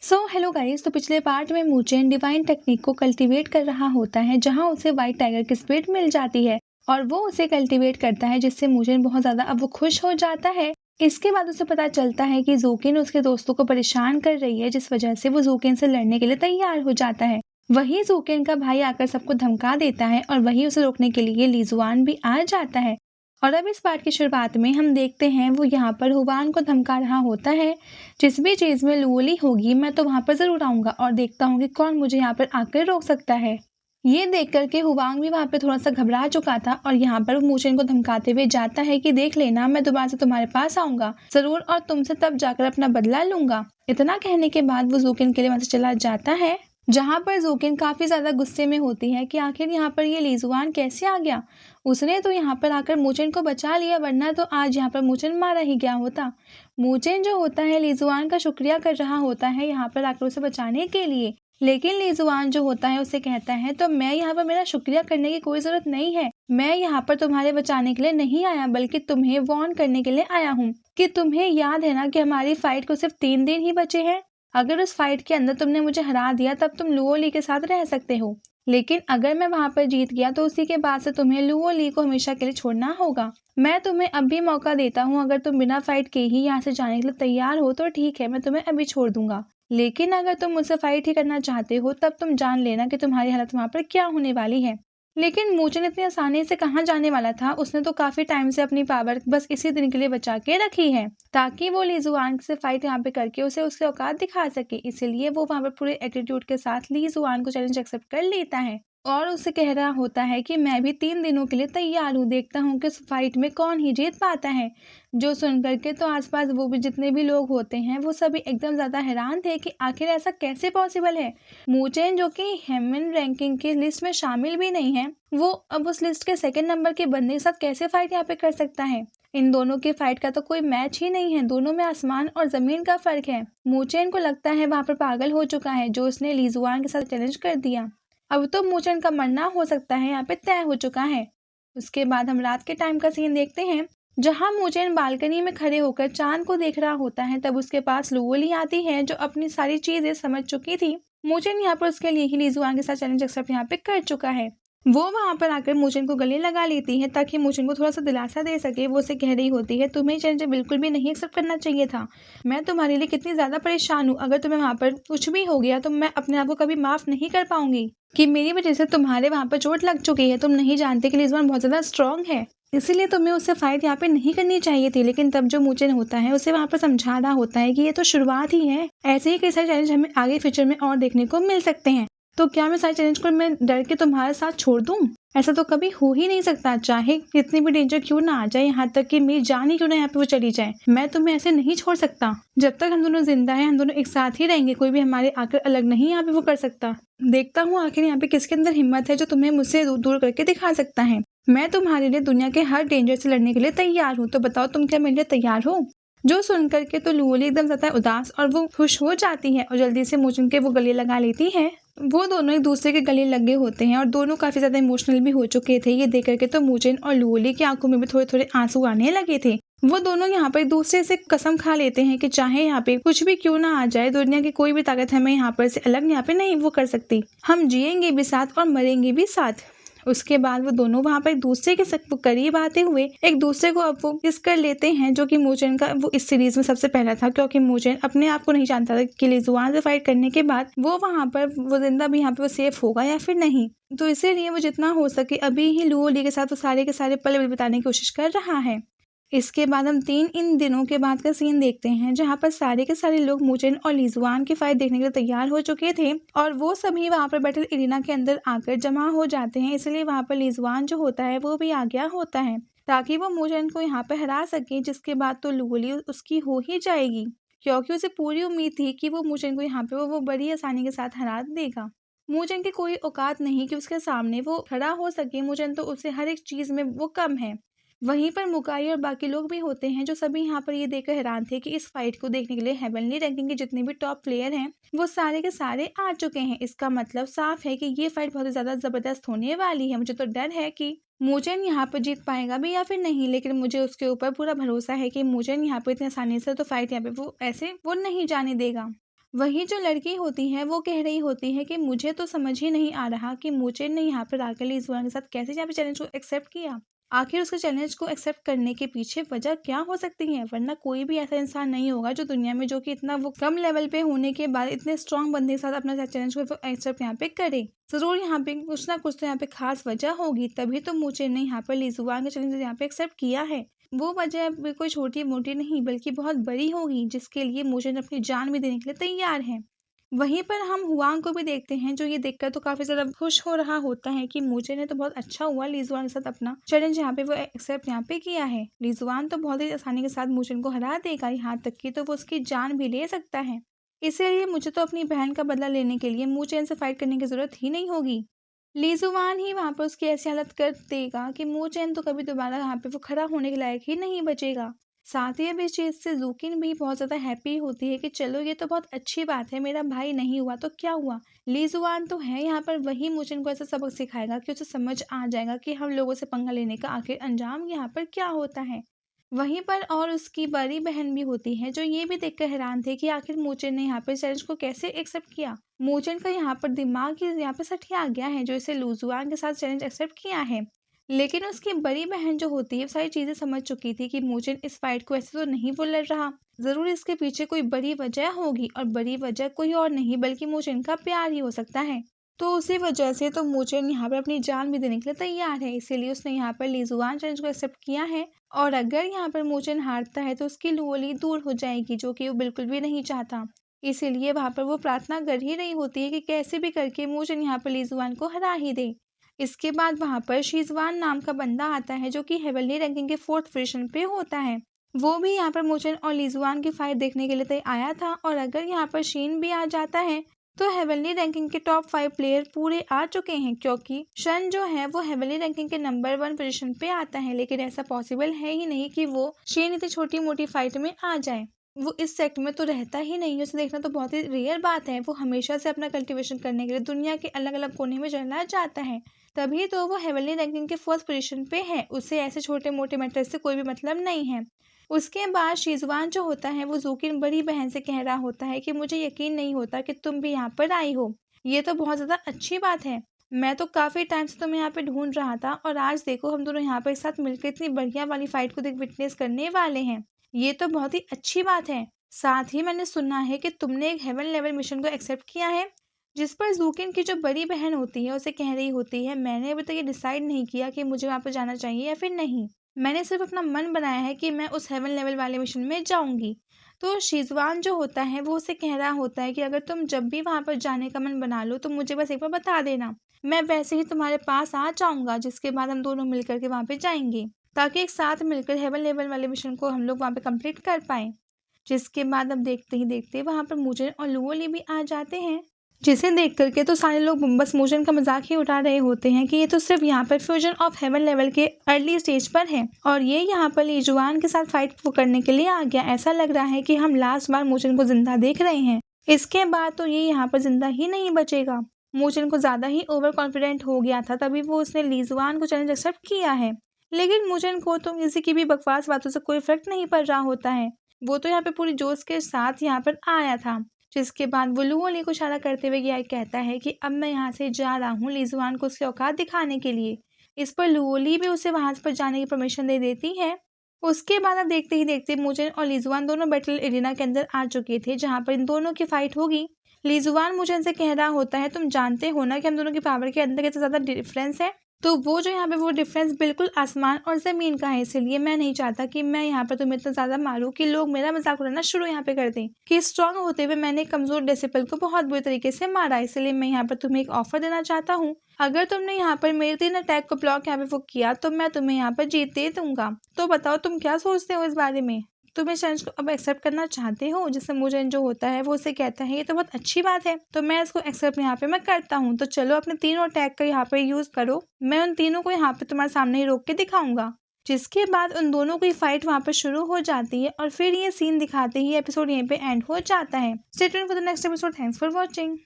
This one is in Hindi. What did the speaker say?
Hello guys. तो पिछले पार्ट में मूचेन डिवाइन टेक्निक को कल्टीवेट कर रहा होता है, जहां उसे व्हाइट टाइगर की स्पिरिट मिल जाती है और वो उसे कल्टीवेट करता है, जिससे मूचेन बहुत ज़्यादा अब वो खुश हो जाता है। इसके बाद उसे पता चलता है कि ज़ूकिन उसके दोस्तों को परेशान कर रही है, जिस वजह से वो ज़ूकिन से लड़ने के लिए तैयार हो जाता है। वहीं ज़ूकिन का भाई आकर सबको धमका देता है और वहीं उसे रोकने के लिए लीजुआन भी आ जाता है। और अब इस पार्ट की शुरुआत में हम देखते हैं वो यहाँ पर हुवान को धमका रहा होता है, जिस भी चीज़ में लूली होगी मैं तो वहाँ पर ज़रूर आऊँगा और देखता हूँ कि कौन मुझे यहाँ पर आकर रोक सकता है। ये देख कर के हुवांग भी वहाँ पे थोड़ा सा घबरा चुका था और यहाँ पर वो मूचेन को धमकाते हुए जाता है कि देख लेना, मैं दोबारा से तुम्हारे पास आऊँगा ज़रूर और तुमसे तब जाकर अपना बदला लूँगा। इतना कहने के बाद वो ज़ूकिन के लिए वहाँ से चला जाता है, जहाँ पर ज़ूकिन काफ़ी ज़्यादा गुस्से में होती है कि आखिर यहाँ पर ये लीजुआन कैसे आ गया। उसने तो यहाँ पर आकर मूचेन को बचा लिया, वरना तो आज यहाँ पर मूचेन मारा ही गया होता। मूचेन जो होता है लीजुआन का शुक्रिया कर रहा होता है यहाँ पर आकर उसे बचाने के लिए, लेकिन लीजुआन जो होता है उसे कहता है तो मैं यहाँ पर मेरा शुक्रिया करने की कोई ज़रूरत नहीं है, मैं यहाँ पर तुम्हारे बचाने के लिए नहीं आया बल्कि तुम्हें वार्न करने के लिए आया हूँ कि तुम्हें याद है ना कि हमारी फाइट को सिर्फ 3 दिन ही बचे हैं। अगर उस फाइट के अंदर तुमने मुझे हरा दिया तब तुम लुओ ली के साथ रह सकते हो, लेकिन अगर मैं वहां पर जीत गया तो उसी के बाद से तुम्हें लुओ ली को हमेशा के लिए छोड़ना होगा। मैं तुम्हें अब भी मौका देता हूँ, अगर तुम बिना फाइट के ही यहाँ से जाने के लिए तैयार हो तो ठीक है, मैं तुम्हें अभी छोड़ दूंगा, लेकिन अगर तुम मुझसे फाइट ही करना चाहते हो तब तुम जान लेना कि तुम्हारी हालत वहां पर क्या होने वाली है। लेकिन मूचेन इतनी आसानी से कहाँ जाने वाला था, उसने तो काफी टाइम से अपनी पावर बस इसी दिन के लिए बचा के रखी है ताकि वो लीजुआन से फाइट यहाँ पे करके उसे उसके औकात दिखा सके। इसीलिए वो वहां पर पूरे एटीट्यूड के साथ लीजुआन को चैलेंज एक्सेप्ट कर लेता है और उसे कह रहा होता है कि मैं भी 3 दिनों के लिए तैयार हूँ, देखता हूँ कि उस फाइट में कौन ही जीत पाता है। जो सुन करके तो आसपास वो भी जितने भी लोग होते हैं वो सभी एकदम ज़्यादा हैरान थे कि आखिर ऐसा कैसे पॉसिबल है। मूचेन जो कि हेमन रैंकिंग की लिस्ट में शामिल भी नहीं है, वो अब उस लिस्ट के 2nd नंबर के बंदे के साथ कैसे फाइट यहाँ पे कर सकता है। इन दोनों की फाइट का तो कोई मैच ही नहीं है, दोनों में आसमान और जमीन का फर्क है। मूचेन को लगता है वहां पर पागल हो चुका है जो उसने लीजुआन के साथ चैलेंज कर दिया। अब तो मूचेन का मरना हो सकता है यहाँ पे तय हो चुका है। उसके बाद हम रात के टाइम का सीन देखते हैं, जहां मूचेन बालकनी में खड़े होकर चांद को देख रहा होता है। तब उसके पास लुओली आती है जो अपनी सारी चीजें समझ चुकी थी। मूचेन यहाँ पर उसके लिए ही लीजुआन के साथ चैलेंज एक्सेप्ट यहाँ पे कर चुका है। वो वहां पर आकर मूचेन को गले लगा लेती है ताकि मूचेन को थोड़ा सा दिलासा दे सके। वो उसे कह रही होती है तुम्हें चैलेंज बिल्कुल भी नहीं एक्सेप्ट करना चाहिए था, मैं तुम्हारे लिए कितनी ज्यादा परेशान हूँ, अगर तुम्हें वहां पर कुछ भी हो गया तो मैं अपने आप को कभी माफ नहीं कर पाऊंगी कि मेरी वजह से तुम्हारे वहां पर चोट लग चुकी है। तुम नहीं जानते कि लिज़्वान बहुत ज्यादा स्ट्रांग है, इसीलिए तुम्हें उससे फाइट यहाँ पे नहीं करनी चाहिए थी। लेकिन तब जो मूचेन होता है उसे वहां पर समझा रहा होता है कि ये तो शुरुआत ही है, ऐसे ही कई सारे चैलेंज हमें आगे फ्यूचर में और देखने को मिल सकते हैं, तो क्या मैं सारे चैलेंज को मैं डर के तुम्हारे साथ छोड़ दूं? ऐसा तो कभी हो ही नहीं सकता, चाहे कितनी भी डेंजर क्यों ना आ जाए, यहाँ तक कि मेरी जान ही क्यों ना यहाँ पे वो चली जाए, मैं तुम्हें ऐसे नहीं छोड़ सकता। जब तक हम दोनों जिंदा हैं हम दोनों एक साथ ही रहेंगे, कोई भी हमारे आकर अलग नहीं यहाँ पे वो कर सकता। देखता हूँ आखिर यहाँ पे किसके अंदर हिम्मत है जो तुम्हें मुझसे दूर करके दिखा सकता है। मैं तुम्हारे लिए दुनिया के हर डेंजर से लड़ने के लिए तैयार हूँ, तो बताओ तुम क्या मेरे लिए तैयार हो? जो सुन करके तो लुओली एकदम ज्यादा उदास और वो खुश हो जाती है और जल्दी से मूचेन के वो गले लगा लेती है। वो दोनों एक दूसरे के गले लगे होते हैं और दोनों काफी ज्यादा इमोशनल भी हो चुके थे। ये देख करके तो मूचेन और लुओली की आंखों में भी थोड़े थोड़े आंसू आने लगे थे। वो दोनों यहाँ पर एक दूसरे से कसम खा लेते हैं कि चाहे यहाँ पे कुछ भी क्यों ना आ जाए, दुनिया की कोई भी ताकत हमें यहाँ पर से अलग यहाँ पे नहीं वो कर सकती, हम जिएंगे भी साथ और मरेंगे भी साथ। उसके बाद वो दोनों वहां पर एक दूसरे के करीब आते हुए एक दूसरे को अब वो किस कर लेते हैं, जो कि मूचेन का वो इस सीरीज में सबसे पहला था, क्योंकि मूचेन अपने आप को नहीं जानता था कि लिज़्वान से फाइट करने के बाद वो वहां पर वो जिंदा भी यहाँ पे वो सेफ होगा या फिर नहीं। तो इसीलिए वो जितना हो सके अभी ही लुओ ली के साथ वो सारे के सारे पल बिताने की कोशिश कर रहा है। इसके बाद हम इन दिनों के बाद का सीन देखते हैं, जहाँ पर सारे के सारे लोग मूचेन और लिज़्वान की फाइट देखने के लिए तैयार हो चुके थे और वो सभी वहां पर बैठे इरिना के अंदर आकर जमा हो जाते हैं। इसलिए वहां पर लिज़्वान जो होता है वो भी आ गया होता है ताकि वो मूचेन को यहाँ पे हरा सके, जिसके बाद तो लुओली उसकी हो ही जाएगी, क्योंकि उसे पूरी उम्मीद थी कि वो मूचेन को यहाँ पे वो बड़ी आसानी के साथ हरा देगा। मूचेन की कोई औकात नहीं कि उसके सामने वो खड़ा हो सके, मूचेन तो उसे हर एक चीज में वो कम है। वहीं पर मुकाई और बाकी लोग भी होते हैं जो सभी यहाँ पर ये देखकर हैरान थे कि इस फाइट को देखने के लिए हेवनली रैंकिंग के जितने भी टॉप प्लेयर हैं वो सारे के सारे आ चुके हैं। इसका मतलब साफ है कि ये फाइट बहुत ज्यादा जबरदस्त होने वाली है। मुझे तो डर है कि मूचेन यहाँ पर जीत पाएगा भी या फिर नहीं, लेकिन मुझे उसके ऊपर पूरा भरोसा है कि मूचेन यहाँ पर इतनी आसानी से तो फाइट यहाँ पे वो ऐसे वो नहीं जाने देगा। वही जो लड़की होती है वो कह रही होती है कि मुझे तो समझ ही नहीं आ रहा कि मूचेन ने यहाँ पर आकर ली जुआन के साथ कैसे यहाँ पे चैलेंज को एक्सेप्ट किया। आखिर उसके चैलेंज को एक्सेप्ट करने के पीछे वजह क्या हो सकती है, वरना कोई भी ऐसा इंसान नहीं होगा जो दुनिया में जो कि इतना वो कम लेवल पे होने के बाद इतने स्ट्रांग बंदे के साथ अपना चैलेंज को एक्सेप्ट यहाँ पे करे। जरूर यहाँ पे कुछ ना कुछ तो यहाँ पे खास वजह होगी, तभी तो मूचेन ने यहाँ पर ली जुआन का चैलेंज यहाँ पे एक्सेप्ट किया है। वो वजह कोई छोटी मोटी नहीं बल्कि बहुत बड़ी होगी, जिसके लिए मूचेन अपनी जान भी देने के लिए तैयार है। वहीं पर हम हुआंग को भी देखते हैं, जो ये देखकर तो काफी ज्यादा खुश हो रहा होता है कि मूचेन ने तो बहुत अच्छा हुआ ली जुआन के साथ अपना चैलेंज यहाँ पे वो एक्सेप्ट यहाँ पे किया है। ली जुआन तो बहुत ही आसानी के साथ मूचेन को हरा देगा, यहाँ तक कि तो वो उसकी जान भी ले सकता है। इसीलिए मुझे तो अपनी बहन का बदला लेने के लिए मूचेन से फाइट करने की जरूरत ही नहीं होगी। ली जुआन ही वहां पर उसकी ऐसी हालत कर देगा कि मूचेन तो कभी दोबारा यहाँ पे वो खड़ा होने के लायक ही नहीं बचेगा। साथ ही अब इस चीज से जूकिन भी बहुत ज्यादा हैप्पी होती है कि चलो ये तो बहुत अच्छी बात है, मेरा भाई नहीं हुआ तो क्या हुआ, ली जुआन तो है यहाँ पर, वही मूचेन को ऐसा सबक सिखाएगा कि उसे समझ आ जाएगा कि हम लोगों से पंगा लेने का आखिर अंजाम यहाँ पर क्या होता है। वहीं पर और उसकी बड़ी बहन भी होती है, जो ये भी देखकर हैरान थे कि आखिर मूचेन ने यहाँ पर चैलेंज को कैसे एक्सेप्ट किया। मूचेन का यहाँ पर दिमाग ही यहाँ पे सठिया गया है जो इसे लू जुआन के साथ चैलेंज एक्सेप्ट किया है। लेकिन उसकी बड़ी बहन जो होती है सारी चीजें समझ चुकी थी कि मूचेन इस फाइट को ऐसे तो नहीं वो लड़ रहा, जरूर इसके पीछे कोई बड़ी वजह होगी, और बड़ी वजह कोई और नहीं बल्कि मूचेन का प्यार ही हो सकता है। तो उसी वजह से तो मूचेन यहाँ पर अपनी जान भी देने के लिए तैयार है, इसीलिए उसने यहाँ पर ली जुआन चैलेंज को एक्सेप्ट किया है। और अगर यहाँ पर मूचेन हारता है तो उसकी लुओली दूर हो जाएगी, जो कि वो बिल्कुल भी नहीं चाहता। इसीलिए वहां पर वो प्रार्थना कर ही रही होती है कि कैसे भी करके मूचेन यहाँ पर ली जुआन को हरा ही दे। इसके बाद वहां पर शीजवान नाम का बंदा आता है, जो कि हेवनली रैंकिंग के 4th पोजीशन पे होता है। वो भी यहाँ पर मूचेन और लीजुआन की फाइट देखने के लिए आया था, और अगर यहाँ पर शीन भी आ जाता है तो हेवनली रैंकिंग के टॉप 5 प्लेयर पूरे आ चुके हैं, क्योंकि शन जो है वो हेवनली रैंकिंग के नंबर 1 पोजीशन पे आता है। लेकिन ऐसा पॉसिबल है ही नहीं कि वो शीन इतनी छोटी मोटी फाइट में आ जाए, वो इस सेक्ट में तो रहता ही नहीं है, उसे देखना तो बहुत ही रेयर बात है। वो हमेशा से अपना कल्टीवेशन करने के लिए दुनिया के अलग अलग कोने में चला जाता है, तभी तो वो हेवनली रैंकिंग के 1st पोजीशन पे है। उसे ऐसे छोटे मोटे मैटर से कोई भी मतलब नहीं है। उसके बाद शीजवान जो होता है वो जूकिन बड़ी बहन से कह रहा होता है कि मुझे यकीन नहीं होता कि तुम भी यहाँ पर आई हो, ये तो बहुत ज्यादा अच्छी बात है। मैं तो काफी टाइम से तुम्हें यहाँ पे ढूंढ रहा था, और आज देखो हम दोनों यहाँ पर एक साथ मिलकर इतनी बढ़िया वाली फाइट को विटनेस करने वाले हैं, ये तो बहुत ही अच्छी बात है। साथ ही मैंने सुना है कि तुमने एक हेवन लेवल मिशन को एक्सेप्ट किया है, जिस पर जूकिन की जो बड़ी बहन होती है उसे कह रही होती है मैंने अभी तक ये डिसाइड नहीं किया कि मुझे वहाँ पर जाना चाहिए या फिर नहीं, मैंने सिर्फ अपना मन बनाया है कि मैं उस हेवन लेवल वाले मिशन में जाऊंगी। तो शीजवान जो होता है वो उसे कह रहा होता है कि अगर तुम जब भी वहां पर जाने का मन बना लो तो मुझे बस एक बार बता देना, मैं वैसे ही तुम्हारे पास आ जाऊंगा, जिसके बाद हम दोनों मिलकर के वहां पे जाएंगे, ताकि एक साथ मिलकर हेवन लेवल वाले मिशन को हम लोग वहां पे कंप्लीट कर पाए। जिसके बाद अब देखते ही देखते वहां पर मूचेन और लुओली भी आ जाते हैं, जिसे देख करके तो सारे लोग बस मूचेन का मजाक ही उठा रहे होते हैं कि ये तो सिर्फ यहाँ पर फ्यूजन ऑफ हेवन लेवल के अर्ली स्टेज पर है, और ये यहाँ पर लीजुआन के साथ फाइट वो करने के लिए आ गया। ऐसा लग रहा है कि हम लास्ट बार मूचेन को जिंदा देख रहे हैं, इसके बाद तो ये यहाँ पर जिंदा ही नहीं बचेगा। मूचेन को ज्यादा ही ओवर कॉन्फिडेंट हो गया था, तभी वो उसने लीजुआन को चैलेंज एक्सेप्ट किया है। लेकिन मूचेन को तो किसी की भी बकवास बातों से कोई फर्क नहीं पड़ रहा होता है, वो तो यहाँ पे पूरी जोश के साथ यहाँ पर आया था। जिसके बाद वो लुओली को इशारा करते हुए यह कहता है कि अब मैं यहाँ से जा रहा हूँ लीजुआन को उसकी औकात दिखाने के लिए। इस पर लुओली भी उसे वहां पर जाने की परमिशन दे देती है। उसके बाद अब देखते ही देखते मूचेन और लीजुआन दोनों बैटल एरिना के अंदर आ चुके थे, जहाँ पर इन दोनों की फाइट होगी। लीजुआन मूचेन से कह रहा होता है तुम जानते हो ना कि हम दोनों की पावर के अंदर कितना ज्यादा डिफरेंस है, तो वो जो यहाँ पे वो डिफरेंस बिल्कुल आसमान और जमीन का है, इसलिए मैं नहीं चाहता कि मैं यहाँ पर तुम्हें इतना ज्यादा मारूं कि लोग मेरा मजाक उड़ाना शुरू यहाँ पे कर दें कि स्ट्रांग होते हुए मैंने कमजोर डेसिपल को बहुत बुरी तरीके से मारा। इसलिए मैं यहाँ पर तुम्हें एक ऑफर देना चाहता हूँ, अगर तुमने यहाँ पर मेरे 3 अटैक को ब्लॉक यहाँ पे वो किया तो मैं तुम्हें यहाँ पर जीत दे दूंगा। तो बताओ तुम क्या सोचते हो इस बारे में, तुम इस चैलेंज को अब एक्सेप्ट करना चाहते हो। जिससे मूचेन जो होता है वो उसे कहता है ये तो बहुत अच्छी बात है, तो मैं इसको एक्सेप्ट यहाँ पे मैं करता हूँ, तो चलो अपने 3 अटैक का यहाँ पे यूज करो, मैं उन तीनों को यहाँ पे तुम्हारे सामने ही रोक के दिखाऊंगा। जिसके बाद उन दोनों की फाइट वहाँ पर शुरू हो जाती है, और फिर ये सीन दिखाते ही एपिसोड यहीं पे एंड हो जाता है। Stay tuned for the next episode. Thanks for watching.